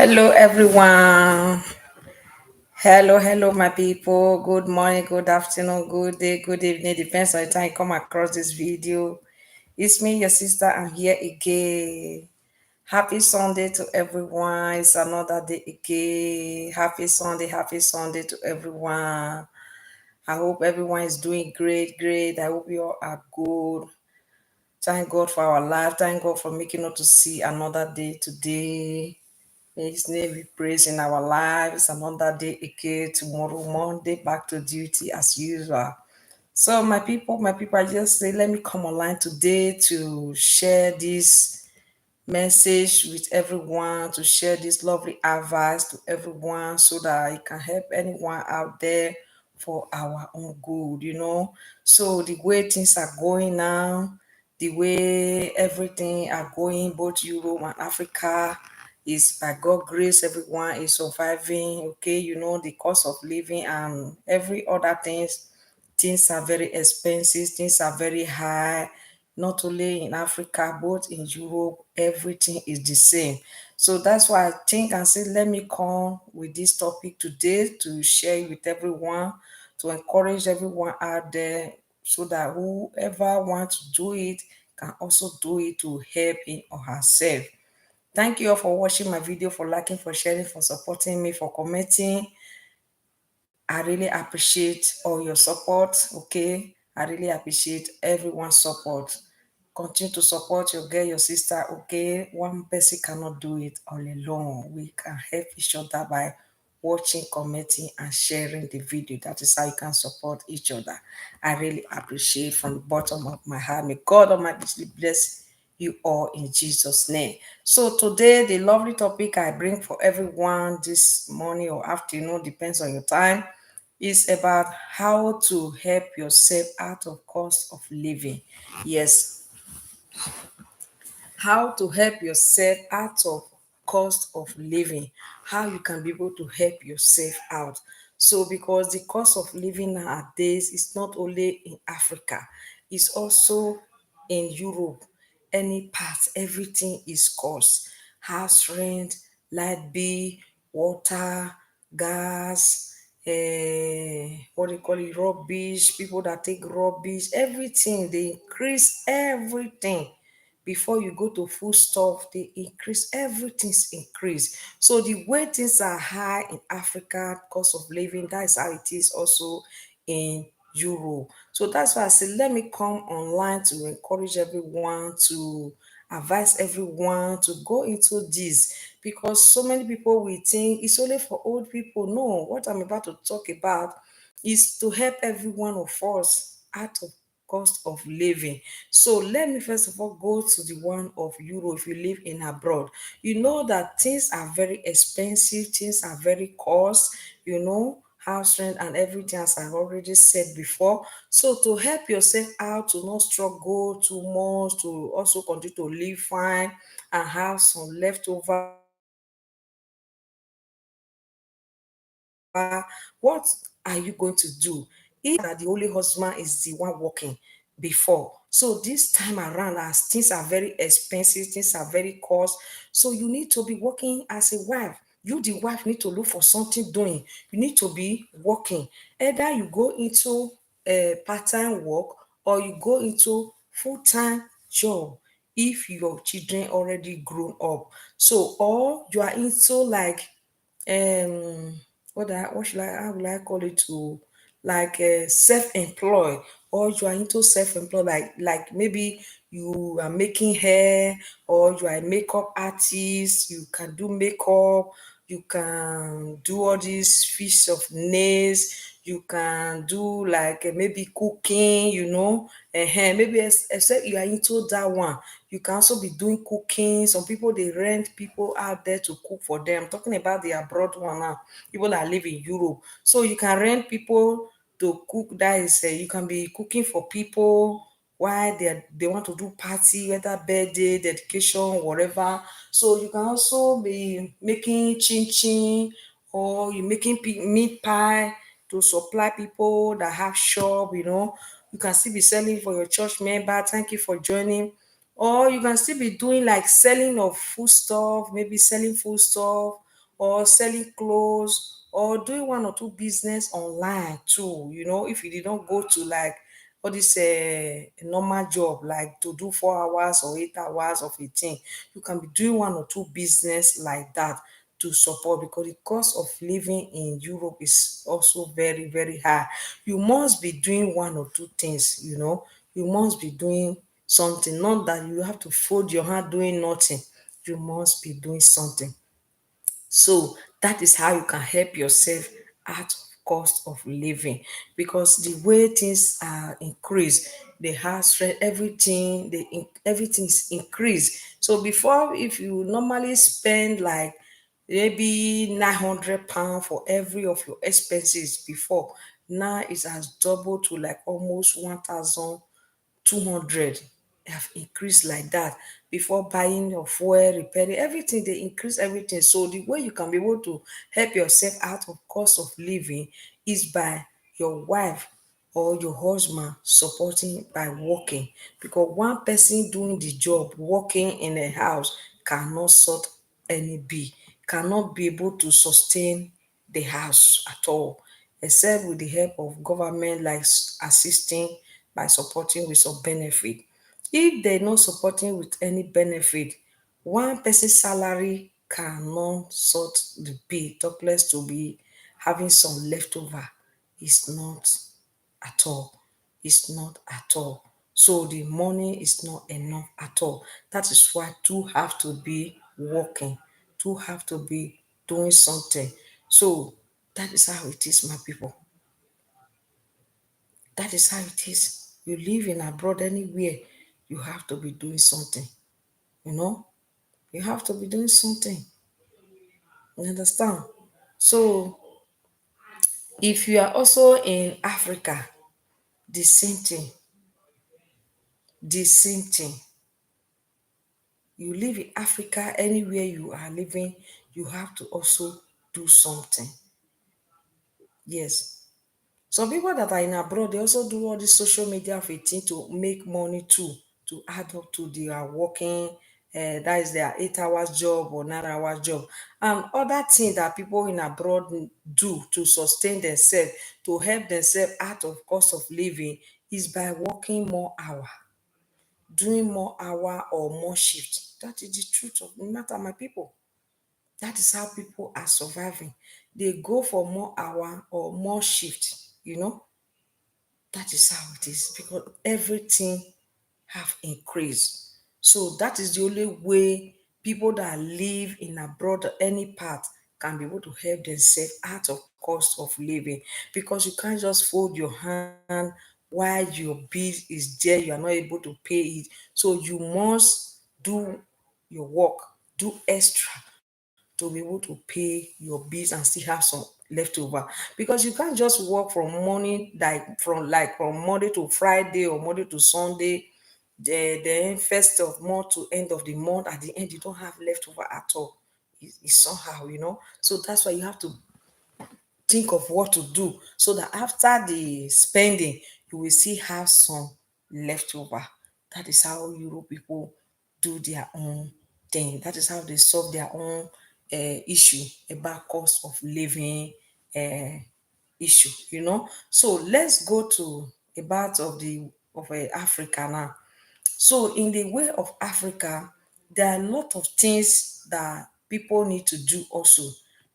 Hello, everyone. Hello, my people. Good morning, good afternoon, good day, good evening. Depends on the time you come across this video. It's me, your sister. I'm here again. Happy Sunday to everyone. It's another day again. Happy Sunday to everyone. I hope everyone is doing great. I hope you all are good. Thank God for our life. Thank God for making us to see another day today. May His name be praised in our lives. Another day again, tomorrow, Monday, back to duty as usual. So, my people, I just say, let me come online today to share this message with everyone, to share this lovely advice to everyone so that it can help anyone out there for our own good. So, the way things are going now, the way everything are going, both Europe and Africa, is by God grace, everyone is surviving. Okay, the cost of living and every other things are very expensive, things are very high, not only in Africa, but in Europe, everything is the same. So that's why I think and say, let me come with this topic today to share it with everyone, to encourage everyone out there so that whoever wants to do it can also do it to help him or herself. Thank you all for watching my video, for liking, for sharing, for supporting me, for commenting. I really appreciate all your support. Okay, I really appreciate everyone's support. Continue to support your girl, your sister. Okay, one person cannot do it all alone. We can help each other by watching, commenting, and sharing the video. That is how you can support each other. I really appreciate from the bottom of my heart. May God Almighty bless you all in Jesus' name. So today, the lovely topic I bring for everyone this morning or afternoon, depends on your time, is about how to help yourself out of cost of living. Yes, how to help yourself out of cost of living, how you can be able to help yourself out. So because the cost of living nowadays is not only in Africa, it's also in Europe. Any part, everything is cost. House rent, light bill, water, gas, what do you call it, rubbish, people that take rubbish, everything, they increase everything. Before you go to food stuff, they increase, everything's increased. So the way things are high in Africa, cost of living, that is how it is also in Europe. So that's why I said, let me come online to encourage everyone, to advise everyone to go into this, because so many people will think it's only for old people. No, what I'm about to talk about is to help every one of us out of cost of living. So let me first of all go to the one of Euro. If you live in abroad, you know that things are very expensive, things are very cost, house rent and everything, as I already said before. So to help yourself out, to not struggle too much, to also continue to live fine and have some leftover, what are you going to do? If that the only husband is the one working before. So this time around, as things are very expensive, things are very cost. So you need to be working as a wife. You, the wife, need to look for something doing. You need to be working. Either you go into a part-time work or you go into full-time job if your children already grown up. So, or you are into like what should I how will I call it, to like self-employed, or you are into self-employed, like maybe you are making hair, or you are a makeup artist, you can do makeup, you can do all these fish of nails, you can do like maybe cooking, maybe except you are into that one, you can also be doing cooking. Some people, they rent people out there to cook for them. I'm talking about the abroad one now, people that live in Europe. So you can rent people to cook. That is, you can be cooking for people while they want to do party, whether birthday, dedication, whatever. So you can also be making chin chin, or you making meat pie to supply people that have shop. You can still be selling for your church member. Thank you for joining. Or you can still be doing like selling of food stuff, maybe selling food stuff, or selling clothes, or doing one or two business online too. If you did not go to like all this normal job, like to do 4 hours or 8 hours of a thing, you can be doing one or two business like that to support, because the cost of living in Europe is also very, very high. You must be doing one or two things. You must be doing something, not that you have to fold your hand doing nothing. You must be doing something. So that is how you can help yourself out of cost of living, because the way things are increased, the house rent, everything, everything is increased. So before, if you normally spend like maybe 900 pounds for every of your expenses before, now it has doubled to like almost 1,200. Have increased like that. Before buying your fuel, repairing everything, they increase everything. So the way you can be able to help yourself out of cost of living is by your wife or your husband supporting by working, because one person doing the job, working in a house, cannot sort any bill, cannot be able to sustain the house at all, except with the help of government, like assisting by supporting with some benefit. If they're not supporting with any benefit, one person's salary cannot sort the bill, talk less to be having some leftover. It's not at all. It's not at all. So the money is not enough at all. That is why two have to be working. Two have to be doing something. So that is how it is, my people. That is how it is. You live in abroad anywhere, you have to be doing something. You know, you have to be doing something. You understand? So if you are also in Africa, the same thing, the same thing. You live in Africa, anywhere you are living, you have to also do something. Yes. Some people that are in abroad, they also do all this social media of a thing to make money too, to add up to their working, that is their 8 hours job or 9 hours job. And other thing that people in abroad do to sustain themselves, to help themselves out of cost of living, is by working more hour, doing more hour or more shift. That is the truth of the matter, my people. That is how people are surviving. They go for more hour or more shift. That is how it is, because everything have increased. So that is the only way people that live in abroad or any part can be able to help themselves out of cost of living, because you can't just fold your hand while your bill is there, you are not able to pay it. So you must do your work, do extra to be able to pay your bills and still have some leftover, because you can't just work from morning, like from Monday to Friday or Monday to Sunday, then first of month to end of the month, at the end you don't have leftover at all. It's somehow. So that's why you have to think of what to do, so that after the spending you will still have some leftover. That is how Euro people do their own thing. That is how they solve their own issue about cost of living uh, issue. So let's go to about of Africa now. So in the way of Africa, there are a lot of things that people need to do also,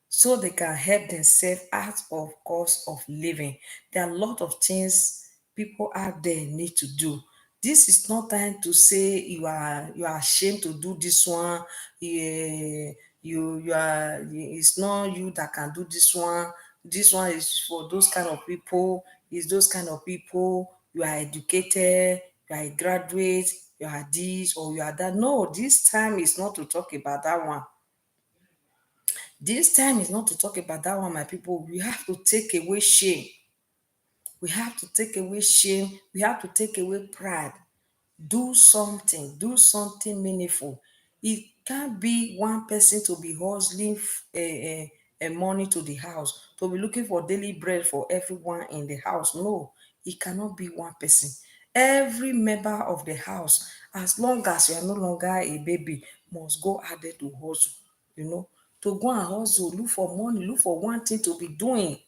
so they can help themselves out of cost of living. There are a lot of things people out there need to do. This is not time to say you are ashamed to do this one. You are, it's not you that can do this one. This one is for those kind of people. It's those kind of people. You are educated, you are a graduate, you are this or you are that. No, this time is not to talk about that one. This time is not to talk about that one, my people. We have to take away shame. We have to take away shame. We have to take away pride. Do something meaningful. It can't be one person to be hustling money to the house, to be looking for daily bread for everyone in the house. No, it cannot be one person. Every member of the house, as long as you are no longer a baby, must go out there to hustle, you know to go and hustle, look for money, look for one thing to be doing.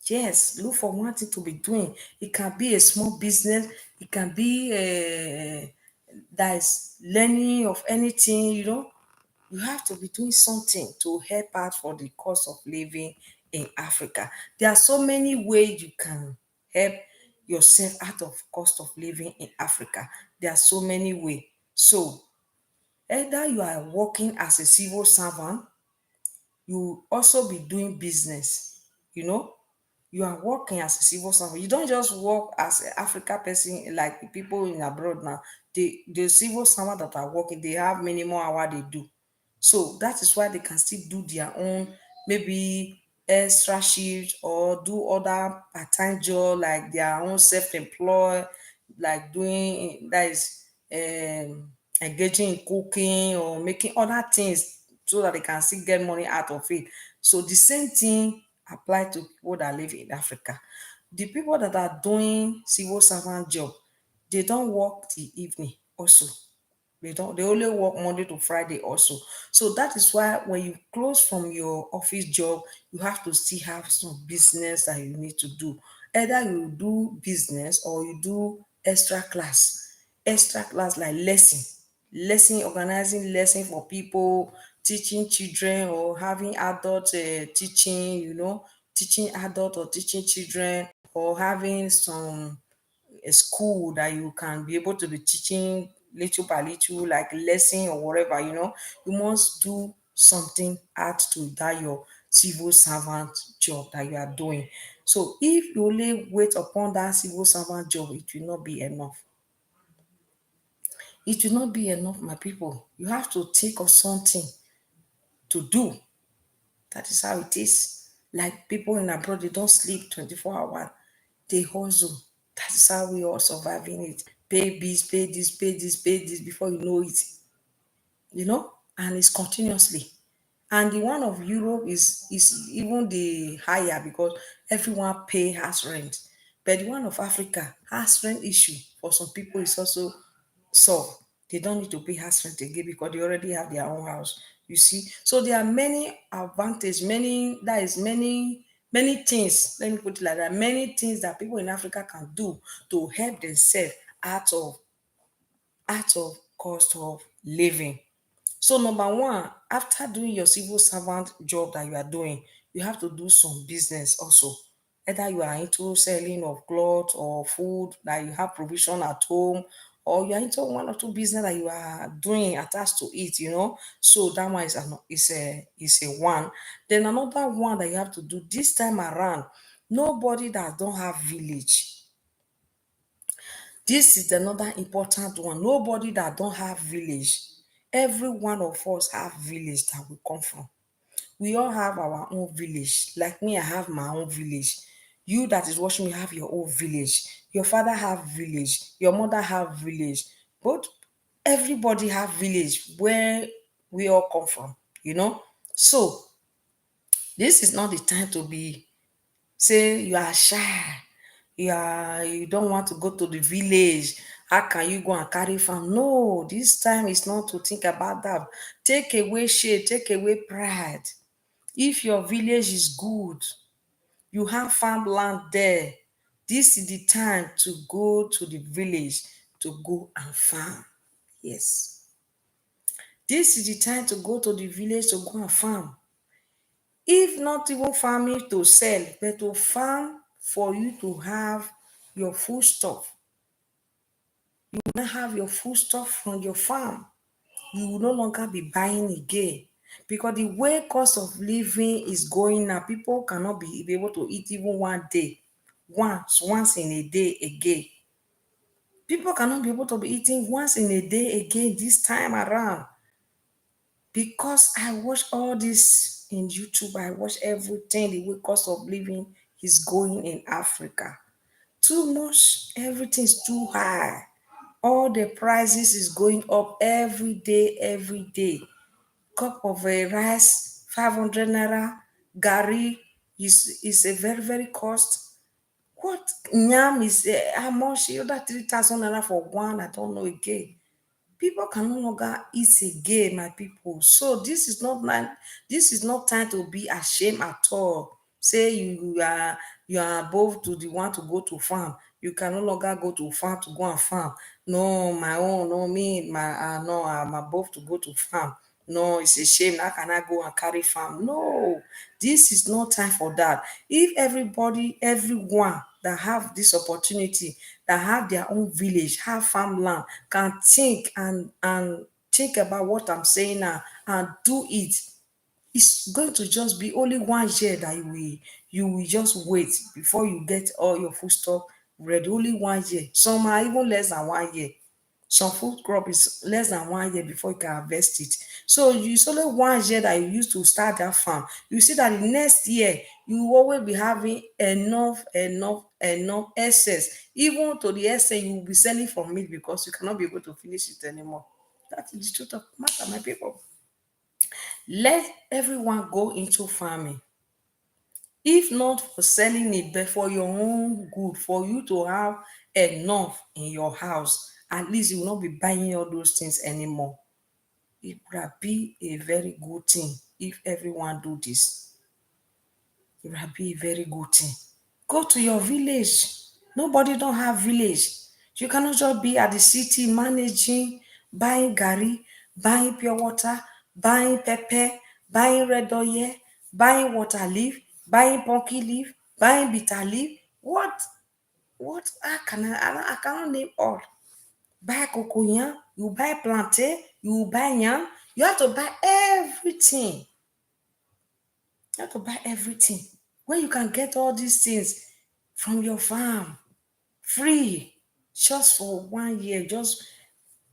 Yes, look for one thing to be doing. It can be a small business. It can be that is learning of anything. You have to be doing something to help out for the cost of living in Africa. There are so many ways you can help yourself out of cost of living in Africa. There are so many ways. So either you are working as a civil servant, you also be doing business. you know you are working as a civil servant. You don't just work as an Africa person like the people in abroad now. The civil servant that are working, they have minimum hour they do. So that is why they can still do their own, maybe extra shift, or do other part-time job like their own self-employed, like doing that is engaging in cooking or making other things so that they can still get money out of it. So the same thing apply to people that live in Africa. The people that are doing civil servant job, they don't work till evening also. They only work Monday to Friday also. So that is why when you close from your office job, you have to still have some business that you need to do. Either you do business or you do extra class like lesson, organizing lesson for people, teaching children, or having adult teaching, teaching adult or teaching children, or having some a school that you can be able to be teaching little by little, like lesson or whatever. You must do something add to that your civil servant job that you are doing. So if you only wait upon that civil servant job, it will not be enough. It will not be enough, my people. You have to think of something to do. That is how it is. Like people in abroad, they don't sleep 24 hours. They hustle. That is how we all surviving it. Pay bills, pay this, pay this, pay this before you know it. And it's continuously. And the one of Europe is even the higher because everyone pay house rent. But the one of Africa, house rent issue for some people is also solved. They don't need to pay house rent again because they already have their own house. You see, so there are many advantage, many things. Let me put it like that. Many things that people in Africa can do to help themselves out of cost of living. So number one, after doing your civil servant job that you are doing, you have to do some business also. Either you are into selling of clothes or food that you have provision at home, or you are into one or two business that you are doing attached to it. So that one is a one. Then another one that you have to do this time around, nobody that don't have village. This is another important one. Nobody that don't have village. Every one of us have village that we come from. We all have our own village. Like me, I have my own village. You that is watching me have your own village. Your father have village. Your mother have village. But everybody have village where we all come from. So this is not the time to be say you are shy, you don't want to go to the village. How can you go and carry farm? No, this time is not to think about that. Take away shade, take away pride. If your village is good, you have farmland there, this is the time to go to the village to go and farm. Yes, this is the time to go to the village to go and farm. If not even farming to sell, but to farm for you to have your food stuff. You will not have your food stuff from your farm. You will no longer be buying again. Because the way cost of living is going now, people cannot be able to eat even one day. Once in a day again. People cannot be able to be eating once in a day again this time around. Because I watch all this in YouTube, I watch everything, the way cost of living is going in Africa. Too much, everything's too high. All the prices is going up every day, every day. Cup of a rice, 500 naira. Gari is a very, very cost. What yam is how much? That 3,000 naira for one, I don't know again. People can no longer eat again, my people. So this is not time to be ashamed at all. Say you are above to the one to go to farm. You can no longer go to farm to go and farm. No, my own, no me, my no, I'm above to go to farm. No, it's a shame. How can I go and carry farm? No, this is not time for that. If everyone that have this opportunity, that have their own village, have farmland, can think and think about what I'm saying now and do it, it's going to just be only 1 year that you will just wait before you get all your food stuff ready. Only 1 year. Some are even less than 1 year. Some food crop is less than 1 year before you can harvest it. So it's only 1 year that you use to start that farm. You see that the next year you will always be having enough excess. Even to the excess you will be selling from it because you cannot be able to finish it anymore. That is the truth of the matter, my people. Let everyone go into farming. If not for selling it, but for your own good, for you to have enough in your house, at least you will not be buying all those things anymore. It would be a very good thing if everyone do this. It would be a very good thing. Go to your village. Nobody don't have village. You cannot just be at the city managing, buying gari, buying pure water, buying pepper, buying red oil, buying water leaf, buying pumpkin leaf, buying bitter leaf. What? What? I cannot name all. Buy cocoyam, you buy plantain, you buy yam. You have to buy everything. You have to buy everything. When you can get all these things from your farm, free, just for 1 year, just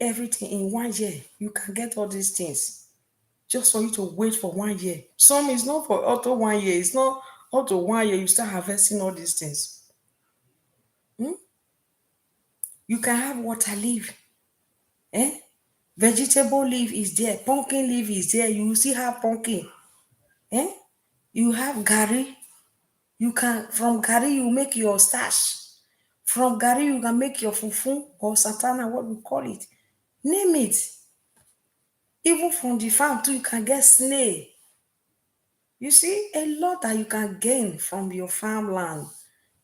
everything in 1 year, you can get all these things. Just for you to wait for 1 year. Some is not for auto 1 year. It's not auto 1 year. You start harvesting all these things. You can have water leaf. Eh? Vegetable leaf is there. Pumpkin leaf is there. You will still have pumpkin. Eh? You have gari. You can from gari you make your starch. From gari you can make your fufu or satana, what we call it. Name it. Even from the farm too, you can get snail. You see, a lot that you can gain from your farmland.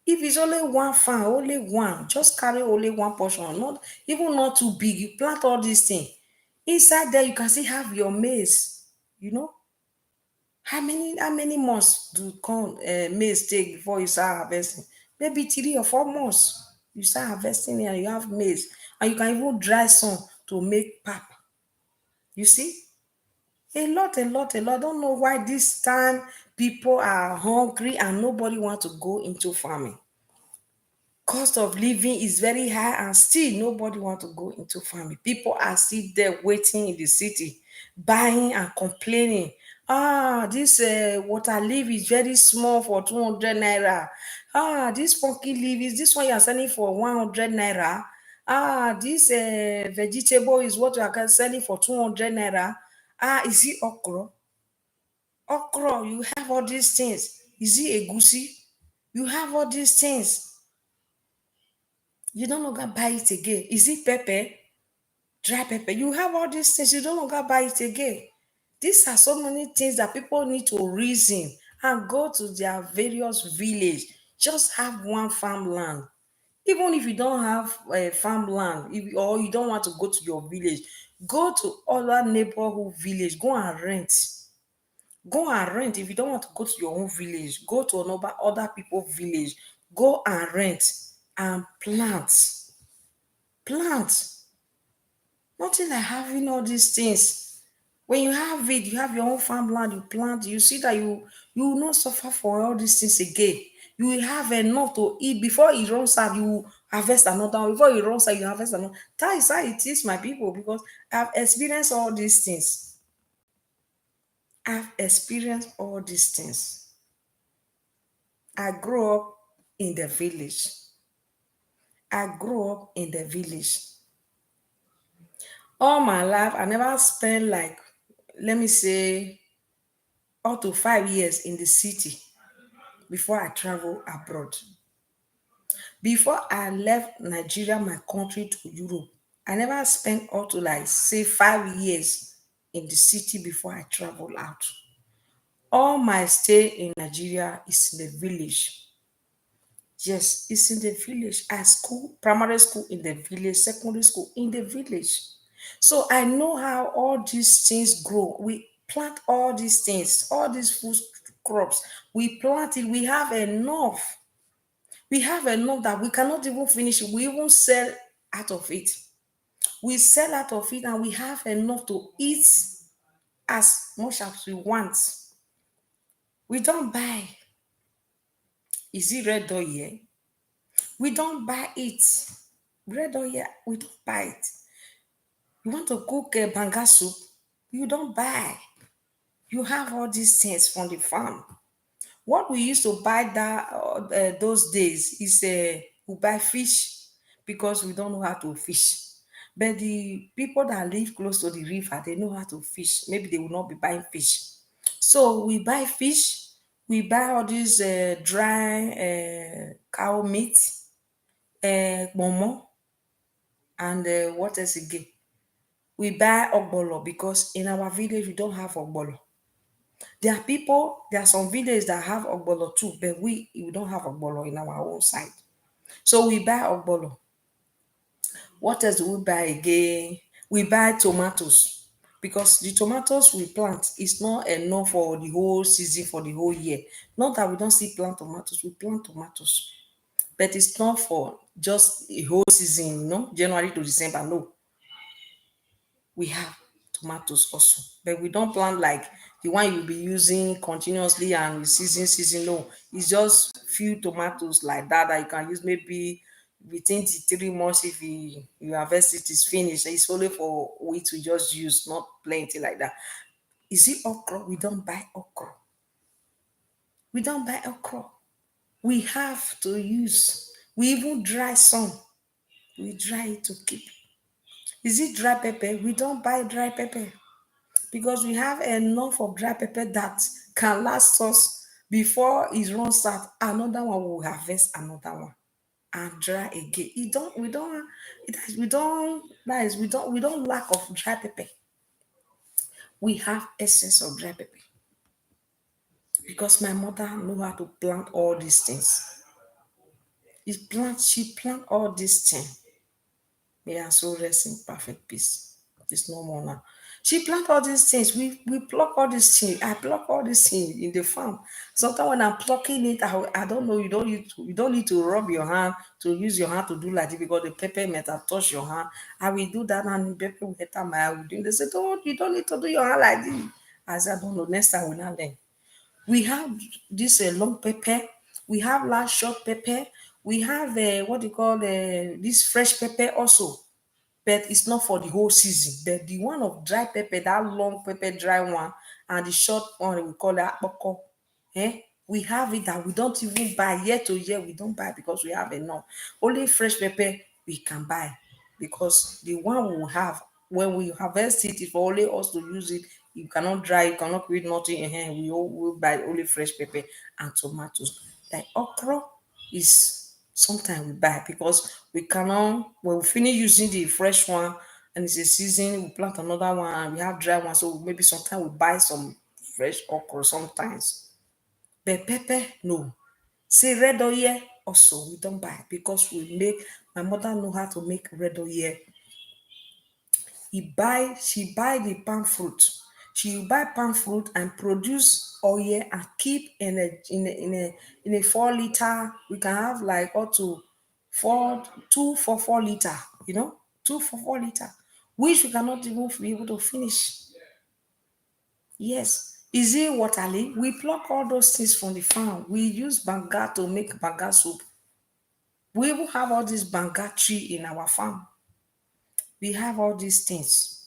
If it's only one farm, only one, just carry only one portion, not even not too big. You plant all these things. Inside there, you can still have your maize. You know, how many months do corn maize take before you start harvesting? Maybe 3 or 4 months. You start harvesting it and you have maize. And you can even dry some to make pap. You see? A lot. I don't know why this time people are hungry and nobody want to go into farming. Cost of living is very high and still nobody want to go into farming. People are still there waiting in the city, buying and complaining. This water leaf is very small for 200 naira. This pumpkin leaf is this one you are selling for 100 naira. This vegetable is what you are selling for 200 naira. Is it okra? Okra, you have all these things. Is it egusi? You have all these things. You don't longer buy it again. Is it pepper? Dry pepper. You have all these things. You don't longer buy it again. These are so many things that people need to reason and go to their various village. Just have one farmland. Even if you don't have a farmland, or you don't want to go to your village, go to other neighborhood village. Go and rent. Go and rent. If you don't want to go to your own village, go to another other people village. Go and rent and plant. Plant. Nothing like having all these things. When you have it, you have your own farmland, you plant, you see that you will not suffer for all these things again. You will have enough to eat before it runs out. You harvest another one. Before it runs out, you harvest another. That is how it is, my people, because I've experienced all these things. I've experienced all these things. I grew up in the village. I grew up in the village. All my life, I never spent like, let me say, up to 5 years in the city before I travel abroad. Before I left Nigeria, my country, to Europe, I never spent up to like say 5 years in the city before I travel out. All my stay in Nigeria is in the village. Yes, it's in the village. I school, primary school in the village, secondary school in the village. So I know how all these things grow. We plant all these things, all these food crops. We plant it. We have enough. We have enough that we cannot even finish it. We even sell out of it. We sell out of it and we have enough to eat as much as we want. We don't buy. Is it red oil? We don't buy it. Red oil, we don't buy it. You want to cook a banga soup? You don't buy. You have all these things from the farm. What we used to buy those days is we buy fish because we don't know how to fish. But the people that live close to the river, they know how to fish. Maybe they will not be buying fish. So we buy fish. We buy all these dry cow meat, momo, and what else again? We buy ogbolo because in our village we don't have ogbolo. There are some villages that have ogbolo too, but we don't have ogbolo in our own side. So we buy ogbolo. What else do we buy again? We buy tomatoes because the tomatoes we plant is not enough for the whole season, for the whole year. Not that we don't see plant tomatoes, we plant tomatoes, but it's not for just a whole season, January to December. No, we have tomatoes also, but we don't plant like the one you'll be using continuously and season. No, it's just few tomatoes like that you can use maybe within the 3 months. If you harvest it is finished, it's only for we to just use, not plenty like that. Is it okra? We don't buy okra. We don't buy okra. We have to use. We even dry some. We dry it to keep. Is it dry pepper? We don't buy dry pepper because we have enough of dry pepper that can last us before it runs out. Another one will harvest another one and dry again. We don't lack of dry pepper. We have excess of dry pepper because my mother know how to plant all these things. She plant all these things. May her soul rest in perfect peace. There's no more now. She plant all these things. We pluck all these things. I pluck all these things in the farm. Sometimes when I'm plucking it, I don't know. You don't need to rub your hand to use your hand to do like this because the pepper might have touched your hand. I will do that and the pepper will enter my hand. They say, "Oh, you don't need to do your hand like this." I said, "I don't know. Next time we not learn." We have this long pepper. We have large short pepper. We have what do you call this fresh pepper also, but it's not for the whole season. But the one of dry pepper, that long pepper dry one, and the short one we call that boko. We have it that we don't even buy year to year. We don't buy because we have enough. Only fresh pepper we can buy because the one we will have when we harvest it is for only us to use it. You cannot dry, you cannot create nothing in here. We all will buy only fresh pepper and tomatoes. Like okra is sometimes we buy because we cannot when we finish using the fresh one and it's a season, we plant another one and we have dry one. So maybe sometimes we buy some fresh okra sometimes. But pepper, no. Say red oil also we don't buy because my mother know how to make red oil. She buy the palm fruit. She will buy palm fruit and produce oil and keep in a 4 liter. We can have like up to 2 for 4 liter, 2 for 4 liter, which we cannot even be able to finish. Yes. Is it waterly? We pluck all those things from the farm. We use banga to make banga soup. We even have all this banga tree in our farm. We have all these things.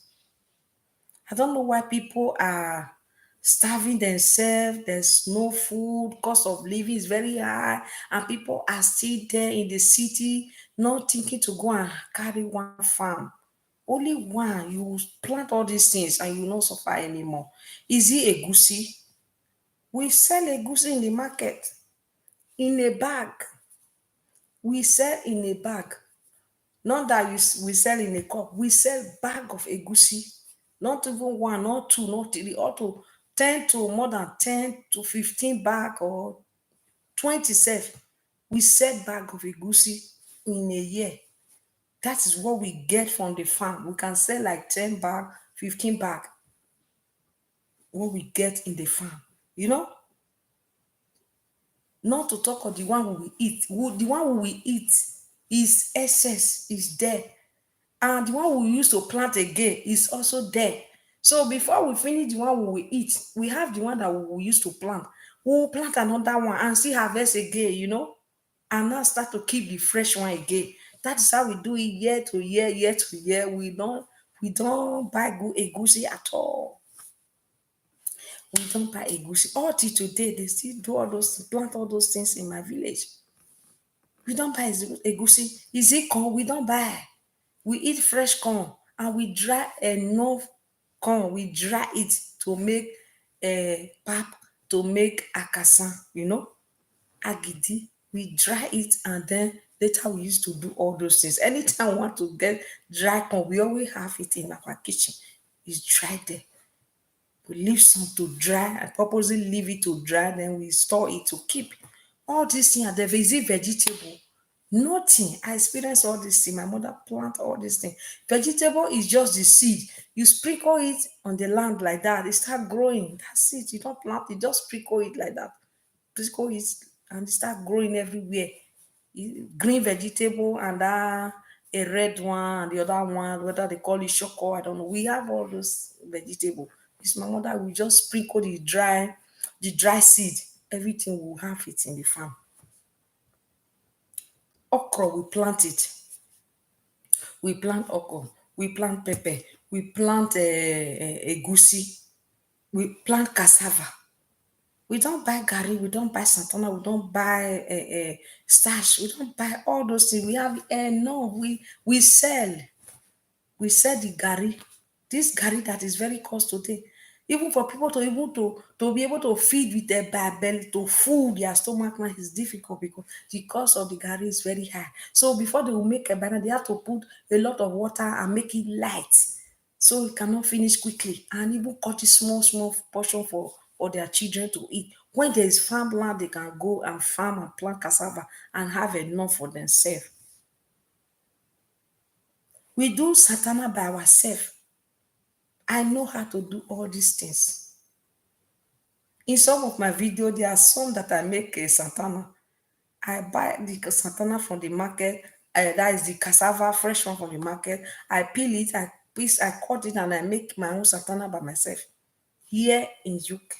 I don't know why people are starving themselves. There's no food, cost of living is very high, and people are still there in the city, not thinking to go and carry one farm. Only one, you plant all these things and you will not suffer anymore. Is it egusi? We sell egusi in the market in a bag. We sell in a bag. Not that we sell in a cup, we sell bag of egusi. Not even one, not two, not three, up to 10 to more than 10 to 15 bag or 20 sef. We sell bag of egusi in a year. That is what we get from the farm. We can sell like 10 bag, 15 bag, what we get in the farm. You know, not to talk of the one we will eat. The one we will eat is excess, is there. And the one we use to plant again is also there. So before we finish the one we will eat, we have the one that we will use to plant. We will plant another one and still harvest again, you know, and now start to keep the fresh one again. That is how we do it year to year, year to year. We don't buy good egusi at all. We don't buy egusi. All till today, they still do all those, plant all those things in my village. We don't buy egusi. Is it corn? We don't buy. We eat fresh corn and we dry enough corn. We dry it to make pap, to make akasan, you know, agidi. We dry it and then later we used to do all those things. Anytime we want to get dry corn, we always have it in our kitchen. It's dry there. We leave some to dry. I purposely leave it to dry, then we store it to keep. All these things are there. Is it vegetable? Nothing. I experience all this thing. My mother plant all these things. Vegetable is just the seed. You sprinkle it on the land like that. It start growing. That's it. You don't plant it. Just sprinkle it like that. Sprinkle it and it start growing everywhere. Green vegetable and a red one and the other one, whether they call it shoko, I don't know. We have all those vegetable. It's my mother. We just sprinkle the dry seed. Everything will have it in the farm. Okra, we plant it. We plant okra, we plant pepper, we plant egusi, we plant cassava. We don't buy garri, we don't buy santana, we don't buy starch, we don't buy all those things. We have no, we sell. We sell the garri. This garri that is very cost today. Even for people to even to be able to feed with their belly, to full their stomach now is difficult because the cost of the garri is very high. So before they will make a banana, they have to put a lot of water and make it light. So it cannot finish quickly. And even cut it small, small portion for their children to eat. When there is farmland, they can go and farm and plant cassava and have enough for themselves. We do satana by ourselves. I know how to do all these things. In some of my video, there are some that I make a santana. I buy the santana from the market. That is the cassava, fresh one from the market. I peel it, I cut it, and I make my own santana by myself here in UK.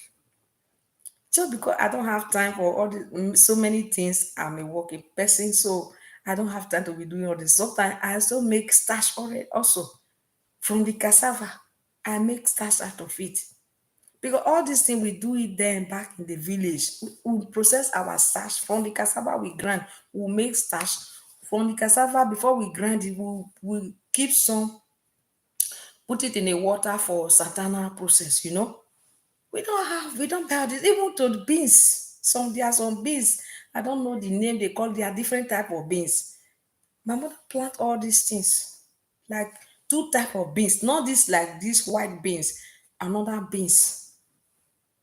Just because I don't have time for all so many things, I'm a working person, so I don't have time to be doing all this. Sometimes I also make starch already also from the cassava. I make starch out of it. Because all these things we do it then back in the village. We process our starch from the cassava we grind. We make starch from the cassava before we grind it. We keep some, put it in a water for satana process. You know, we don't buy this even to the beans. There are some beans. I don't know the name they call. There are different type of beans. My mother plant all these things, like two type of beans, not this like these white beans, another beans.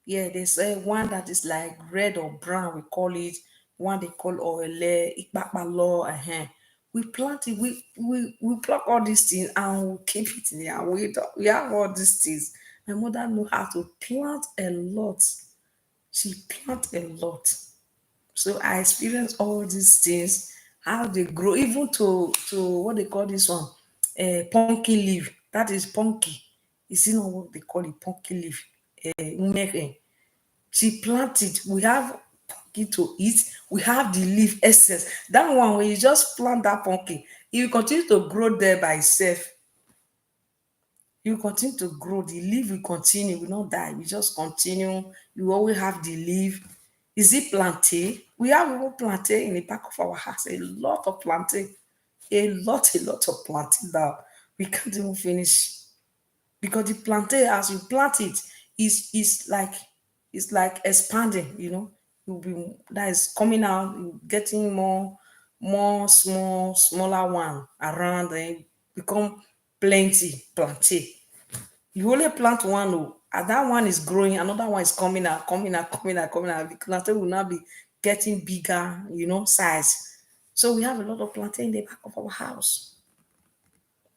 Yeah, there's one that is like red or brown, we call it. One they call oele, ikpakpalo, We plant it, we pluck all these things and we keep it in there. We have all these things. My mother know how to plant a lot. She plant a lot. So I experience all these things, how they grow, even to what they call this one, pumpkin leaf. That is punky. Is it not what they call it? Pumpkin leaf. Umere. She planted. We have pumpkin to eat. We have the leaf excess. That one when you just plant that pumpkin, it will continue to grow there by itself. You continue to grow. The leaf will continue, will not die. We just continue. You always have the leaf. Is it plantain? We have even plantain in the back of our house. A lot of plantain. A lot of plantain now. We can't even finish. Because the plantain, as you plant it, is like expanding, you know. You'll be that is coming out, you getting more more smaller one around, then become plenty plantain. You only plant one, oh, and that one is growing, another one is coming out, coming out, coming out, coming out. The plantain will now be getting bigger, size. So we have a lot of plantain in the back of our house.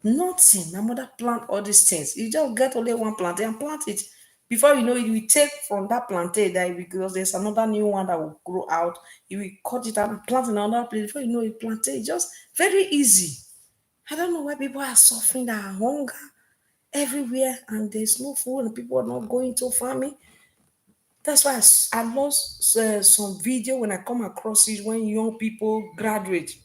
Nothing. My mother plant all these things. You just get only one plantain and plant it. Before you know it, you will take from that plantain that because there's another new one that will grow out. You will cut it out and plant in another place. Before you know it, plantain is just very easy. I don't know why people are suffering that hunger everywhere and there's no food and people are not going to farming. That's why I lost some video when I come across it when young people graduate,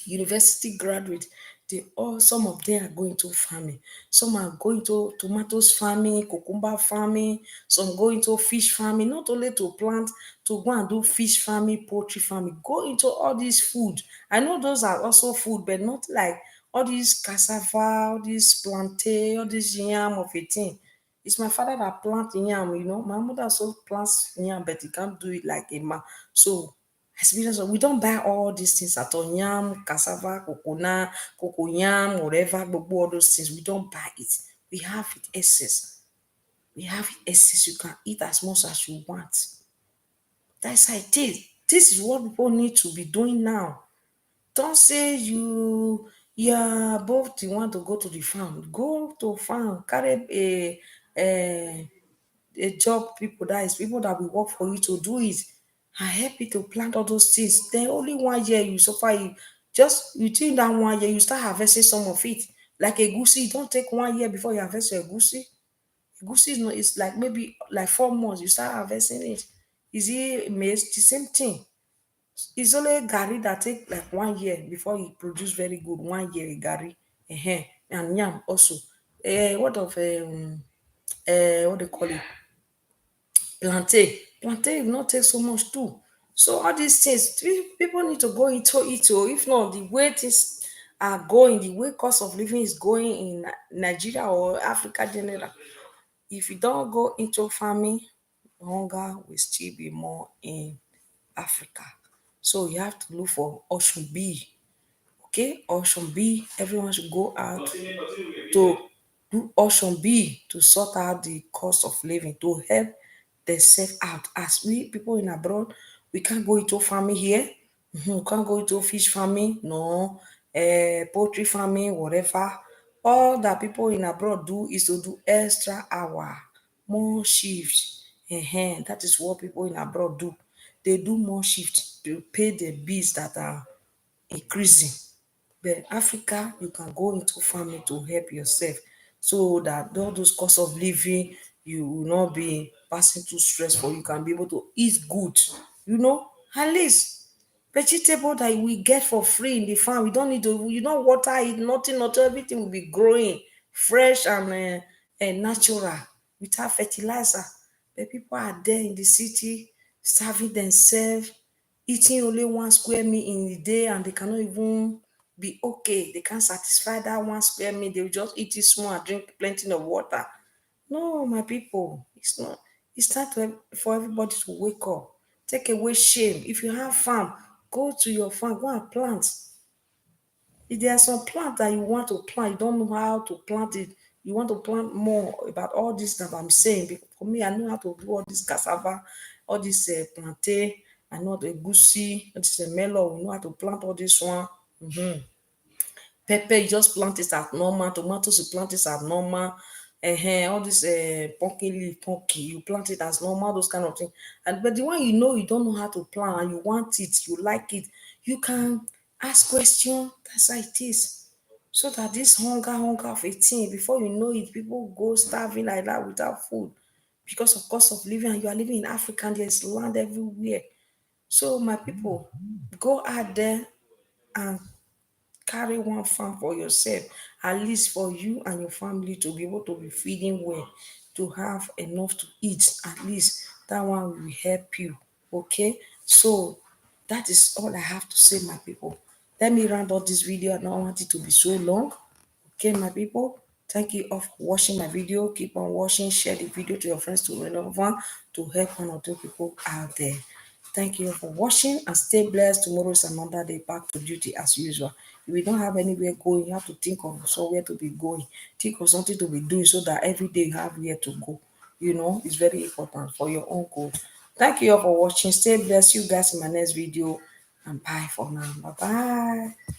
university graduate, they all some of them are going to farming, some are going to tomatoes farming, cucumber farming, some go into fish farming, not only to plant, to go and do fish farming, poultry farming, go into all these food. I know those are also food, but not like all these cassava, all these plantain, all this yam of a thing. It's my father that plant yam. My mother also plants yam, but he can't do it like a man. So experience we don't buy all these things at all. Yam, cassava, coconut, cocoyam, whatever, but all those things, we don't buy it. We have it excess. We have it excess. You can eat as much as you want. That's how it is. This is what people need to be doing now. Don't say you're both you want to go to the farm. Go to farm, carry a job people that is people that will work for you to do it and help you to plant all those things. Then only 1 year you suffer, you think that 1 year you start harvesting some of it. Like a goosey, it don't take 1 year before you harvest your goosey. Goosey is not, it's like maybe like 4 months you start harvesting it. Is it maize? The same thing. It's only gari that take like 1 year before you produce very good. 1 year gari, and yam also. What of what they call it? Plantain will not take so much too. So all these things, people need to go into it. Oh, if not, the way things are going, the way cost of living is going in Nigeria or Africa general, if you don't go into farming, hunger will still be more in Africa. So you have to look for option B. Okay, option B, everyone should go out to do option B to sort out the cost of living, to help themselves out. As we people in abroad, we can't go into farming here. We can't go into fish farming, no, poultry farming, whatever. All that people in abroad do is to do extra hour, more shifts. That is what people in abroad do. They do more shifts to pay the bills that are increasing. But Africa, you can go into farming to help yourself so that all those costs of living, you will not be passing too stressful. You can be able to eat good, at least vegetable that we get for free in the farm. We don't need to, water it, nothing, everything will be growing fresh and natural without fertilizer. But people are there in the city starving themselves, eating only 1 square meal in a day and they cannot even be okay. They can't satisfy that 1 square meal. They will just eat it small and drink plenty of water. No, my people, it's not. It's time for everybody to wake up. Take away shame. If you have farm, go to your farm, go and plant. If there are some plant that you want to plant, you don't know how to plant it, you want to plant more about all this that I'm saying. Because for me, I know how to do all this cassava, all this plantain, I know the goosey, all this melon, we know how to plant all this one. Pepper, you just plant it as normal. Tomatoes, you plant it as normal. All this pumpkin leaf, pumpkin, you plant it as normal, those kind of things. And but the one you don't know how to plant and you want it, you like it, you can ask question. That's how it is. So that this hunger of a thing, before you know it, people go starving like that without food because of cost of living. And you are living in Africa, and there's land everywhere. So my people, go out there and carry one farm for yourself, at least for you and your family to be able to be feeding well, to have enough to eat. At least that one will help you. Okay, so that is all I have to say, my people. Let me round up this video. I don't want it to be so long. Okay, my people, thank you all for watching my video. Keep on watching, share the video to your friends to relevant to help one or two people out there. Thank you for watching and stay blessed. Tomorrow is another day, back to duty as usual. If you don't have anywhere going, you have to think of somewhere to be going. Think of something to be doing so that every day you have where to go. It's very important for your own good. Thank you all for watching. Stay blessed. See you guys in my next video. And bye for now. Bye bye.